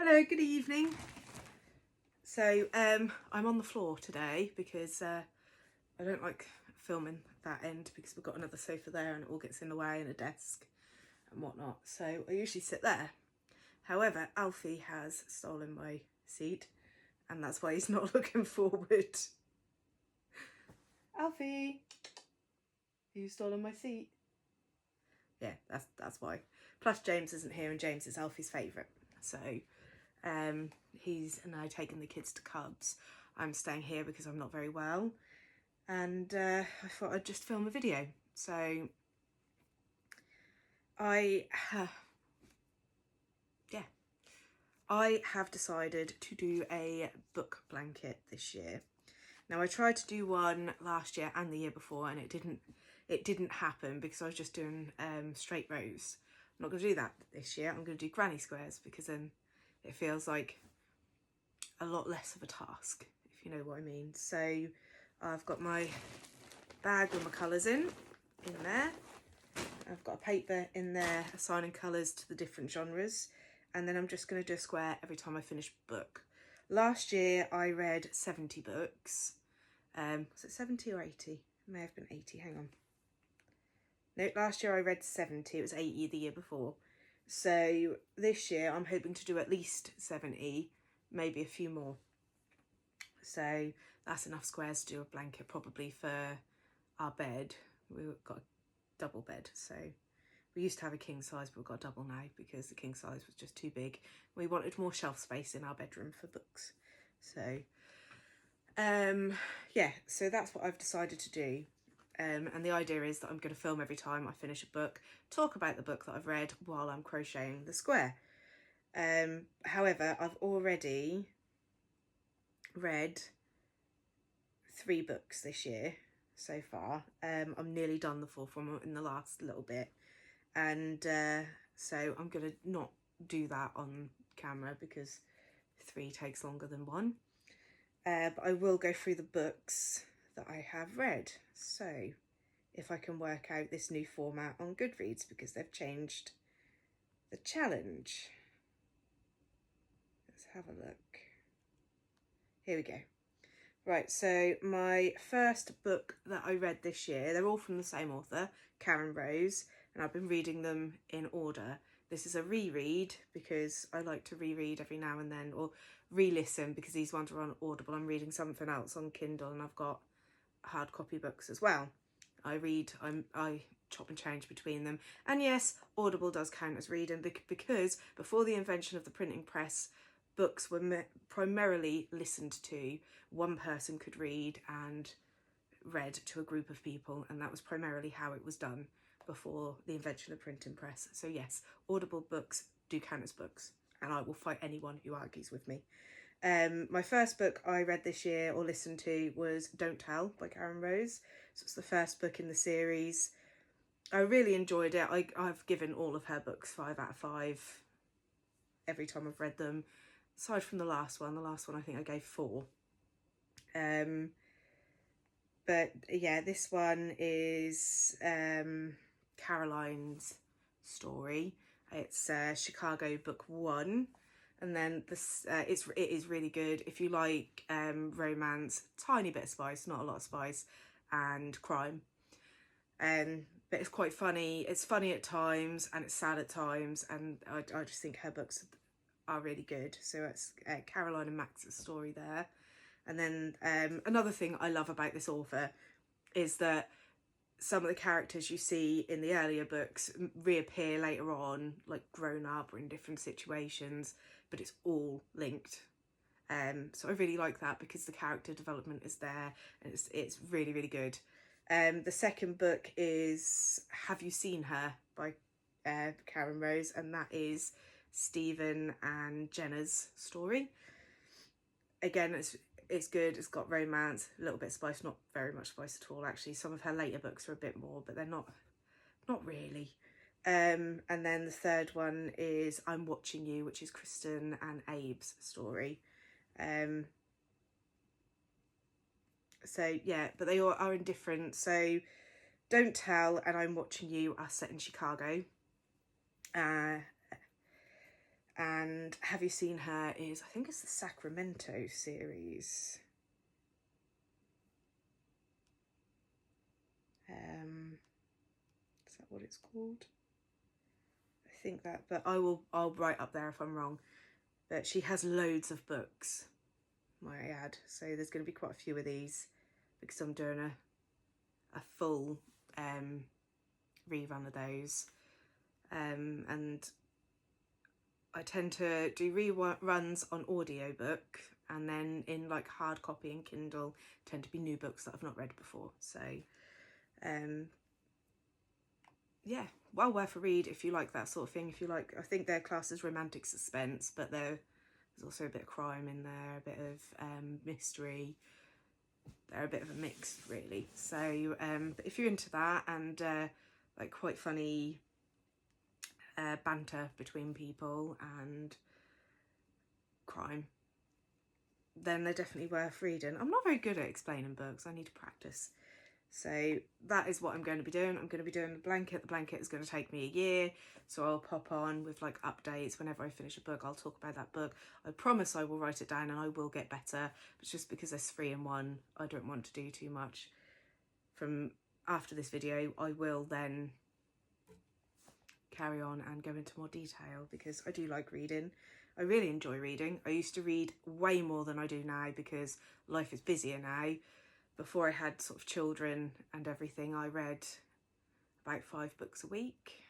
Hello, good evening. So I'm on the floor today because I don't like filming that end because we've got another sofa there and it all gets in the way, and a desk and whatnot. So I usually sit there. However, Alfie has stolen my seat and that's why he's not looking forward. Alfie, you stolen my seat. Yeah, that's why. Plus James isn't here and James is Alfie's favourite. So he's now taken the kids to Cubs. I'm staying here because I'm not very well, and I thought I'd just film a video. So I have decided to do a book blanket this year. Now I tried to do one last year and the year before and it didn't happen because I was just doing straight rows. I'm not going to do that this year. I'm going to do granny squares because then it feels like a lot less of a task, if you know what I mean. So I've got my bag with my colours in there. I've got a paper in there assigning colours to the different genres, and then I'm just going to do a square every time I finish a book. Last year I read 70 books. Was it 70 or 80? It may have been 80, hang on. No, last year I read 70, it was 80 the year before. So this year I'm hoping to do at least 70, maybe a few more. So that's enough squares to do a blanket probably for our bed. We've got a double bed, so we used to have a king size but we've got a double now because the king size was just too big. We wanted more shelf space in our bedroom for books. So yeah, so that's what I've decided to do. And the idea is that I'm going to film every time I finish a book, talk about the book that I've read while I'm crocheting the square. However, I've already read 3 books this year so far. I'm nearly done the 4th one in the last little bit, and so I'm going to not do that on camera because 3 takes longer than 1. But I will go through the books that I have read, so if I can work out this new format on Goodreads because they've changed the challenge. Let's have a look. Here we go. Right, so my first book that I read this year, they're all from the same author, Karen Rose, and I've been reading them in order. This is a reread because I like to reread every now and then, or re-listen because these ones are on Audible. I'm reading something else on Kindle and I've got hard copy books as well. I chop and change between them. And yes, Audible does count as reading because before the invention of the printing press, books were primarily listened to. One person could read and read to a group of people, and that was primarily how it was done before the invention of printing press. So yes, Audible books do count as books, and I will fight anyone who argues with me. My first book I read this year or listened to was Don't Tell by Karen Rose. So it's the first book in the series. I really enjoyed it. I've given all of her books 5 out of 5 every time I've read them. Aside from the last one I think I gave 4. But yeah, this one is Caroline's story. It's Chicago book 1, and then this it is really good if you like romance, tiny bit of spice, not a lot of spice, and crime. But it's quite funny. It's funny at times and it's sad at times, and I just think her books are really good. So it's Caroline and Max's story there. And then another thing I love about this author is that some of the characters you see in the earlier books reappear later on, like grown up or in different situations, but it's all linked. So I really like that because the character development is there and it's really, really good. The second book is Have You Seen Her by Karen Rose, and that is Stephen and Jenna's story. Again, it's good. It's got romance, a little bit of spice, not very much spice at all actually. Some of her later books are a bit more, but they're not really. And then the third one is I'm Watching You, which is Kristen and Abe's story. So yeah, but they all are in different. So Don't Tell and I'm Watching You are set in Chicago. And Have You Seen Her is, I think it's the Sacramento series. Is that what it's called? I think that, but I'll write up there if I'm wrong. But she has loads of books, might I add. So there's going to be quite a few of these because I'm doing a full rerun of those. And I tend to do reruns on audiobook, and then in like hard copy and Kindle tend to be new books that I've not read before. So yeah, well worth a read if you like that sort of thing. If you like, I think they're classed as romantic suspense, but there's also a bit of crime in there, a bit of mystery. They're a bit of a mix, really. So but if you're into that and like quite funny banter between people and crime, then they're definitely worth reading. I'm not very good at explaining books. I need to practice. So that is what I'm going to be doing. I'm going to be doing the blanket. The blanket is going to take me a year, so I'll pop on with like updates whenever I finish a book. I'll talk about that book. I promise I will write it down and I will get better. But just because there's 3 in 1, I don't want to do too much. From after this video, I will then carry on and go into more detail because I do like reading. I really enjoy reading. I used to read way more than I do now because life is busier now. Before I had sort of children and everything, I read about 5 books a week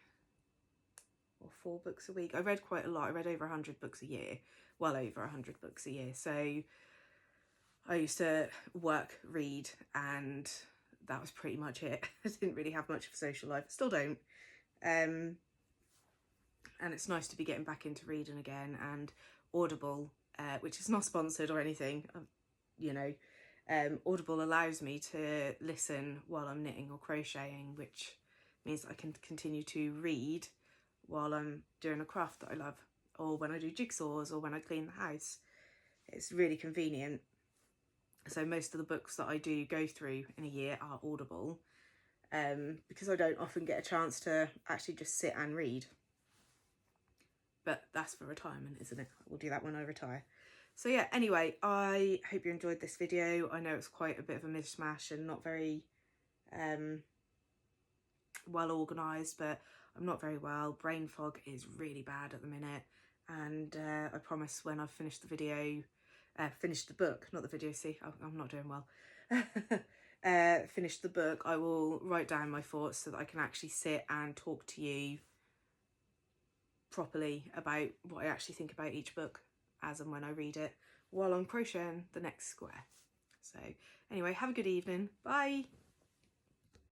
or 4 books a week. I read quite a lot. I read over 100 books a year, well over 100 books a year. So I used to work, read, and that was pretty much it. I didn't really have much of a social life. Still don't. And it's nice to be getting back into reading again. And Audible, which is not sponsored or anything, you know, Audible allows me to listen while I'm knitting or crocheting, which means I can continue to read while I'm doing a craft that I love, or when I do jigsaws or when I clean the house. It's really convenient. So most of the books that I do go through in a year are Audible, because I don't often get a chance to actually just sit and read. But that's for retirement, isn't it? We'll do that when I retire. So yeah, anyway, I hope you enjoyed this video. I know it's quite a bit of a mishmash and not very well organised, but I'm not very well. Brain fog is really bad at the minute. And I promise when I've finished the video, finished the book, not the video, see, I'm not doing well. Finished the book, I will write down my thoughts so that I can actually sit and talk to you properly about what I actually think about each book as and when I read it while I'm crocheting the next square. So anyway, have a good evening. Bye.